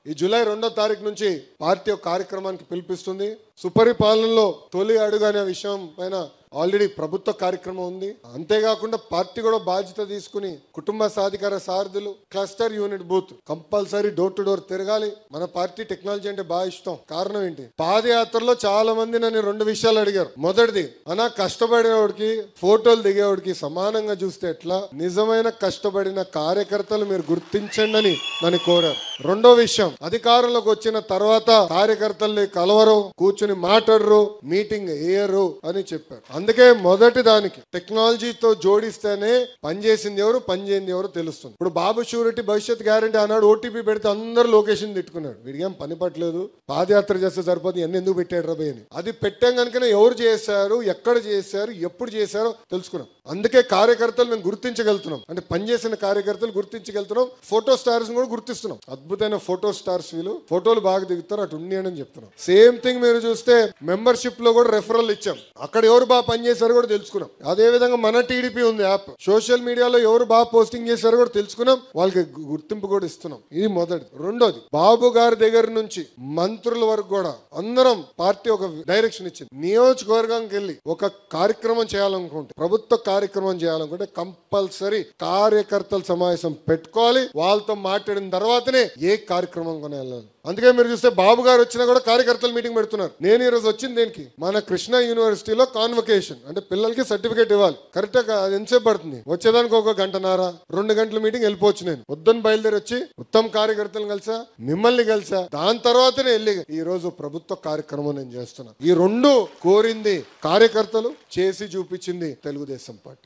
ఈ జూలై 2వ తారీఖు నుంచి పార్టీ ఒక కార్యక్రమానికి పిలిపిస్తుంది. సుపరిపాలనలో తొలి అడుగు అనే విషయం పైన ఆల్రెడీ ప్రభుత్వ కార్యక్రమం ఉంది. అంతేకాకుండా పార్టీ కూడా బాధ్యత తీసుకుని కుటుంబ సాధికార సారథులు, cluster unit booth compulsory door to door తిరగాలి. మన పార్టీ టెక్నాలజీ అంటే బాగా ఇష్టం. కారణం ఏంటి? పాదయాత్రలో చాలా మంది నన్ను 2 విషయాలు అడిగారు. మొదటిది, అన్నా కష్టపడేవాడికి ఫోటోలు దిగేవాడికి సమానంగా చూస్తే ఎట్లా? నిజమైన కష్టపడిన కార్యకర్తలు మీరు గుర్తించండి అని నన్ను కోరారు. రెండో విషయం, అధికారంలోకి వచ్చిన తర్వాత కార్యకర్తల్ని కలవరు, కూర్చుని మాట్లాడరు, మీటింగ్ వేయరు అని చెప్పారు. అందుకే మొదటి దానికి టెక్నాలజీతో జోడిస్తేనే పనిచేసింది ఎవరు, పనిచేయింది ఎవరు తెలుస్తుంది. ఇప్పుడు బాబు షూరిటీ భవిష్యత్ గ్యారంటీ అన్నాడు, ఓటీపీ పెడితే అందరూ లొకేషన్ తిట్టుకున్నాడు. వీడికేం పని పట్టలేదు, పాదయాత్ర చేస్తే సరిపోతుంది, ఎన్ని ఎందుకు పెట్టాడు రాబోయ్ అని. అది పెట్టాం కనుకనే ఎవరు చేశారు, ఎక్కడ చేశారు, ఎప్పుడు చేశారో తెలుసుకున్నాం. అందుకే కార్యకర్తలు మేము గుర్తించగలుగుతున్నాం, అంటే పనిచేసిన కార్యకర్తలు గుర్తించగలుగుతున్నాం. ఫోటో స్టార్స్ కూడా గుర్తిస్తున్నాం. అద్భుతమైన ఫోటో స్టార్స్ వీళ్ళు, ఫోటోలు బాగా దిగుతారు, అటు ఉండి అని చెప్తున్నాం. సేమ్ థింగ్ మీరు చూస్తే మెంబర్షిప్ లో కూడా రెఫరల్ ఇచ్చాం. అక్కడ ఎవరు బాగా పనిచేశారో కూడా తెలుసుకున్నాం. అదే విధంగా మన టీడీపీ ఉంది యాప్, సోషల్ మీడియాలో ఎవరు బాగా పోస్టింగ్ చేశారో కూడా తెలుసుకున్నాం, వాళ్ళకి గుర్తింపు కూడా ఇస్తున్నాం. ఇది మొదటిది. రెండోది, బాబు గారి దగ్గర నుంచి మంత్రుల వరకు కూడా అందరం పార్టీ ఒక డైరెక్షన్ ఇచ్చింది. నియోజకవర్గానికి వెళ్ళి ఒక కార్యక్రమం చేయాలనుకుంటే, ప్రభుత్వ కార్యక్రమం చేయాలనుకుంటే కంపల్సరీ కార్యకర్తల సమావేశం పెట్టుకోవాలి. వాళ్ళతో మాట్లాడిన తర్వాతనే ఏ కార్యక్రమం కొని వెళ్ళాలి. అందుకే మీరు చూస్తే బాబు గారు వచ్చినా కూడా కార్యకర్తల మీటింగ్ పెడుతున్నారు. నేను ఈ రోజు వచ్చింది దేనికి? మన కృష్ణా యూనివర్సిటీలో కాన్వకేషన్, అంటే పిల్లలకి సర్టిఫికేట్ ఇవ్వాలి. కరెక్ట్ గా ఎంతసేపు పడుతుంది? వచ్చేదానికి 1 గంటన్నర 2 గంటల మీటింగ్ వెళ్ళిపోవచ్చు. నేను వద్దని బయలుదేరి వచ్చి ఉత్తమ కార్యకర్తలను కలిసా, మిమ్మల్ని కలిసా, దాని తర్వాతనే వెళ్ళి ఈ రోజు ప్రభుత్వ కార్యక్రమం నేను చేస్తున్నా. ఈ 2 కోరింది కార్యకర్తలు, చేసి చూపించింది తెలుగుదేశం పార్టీ.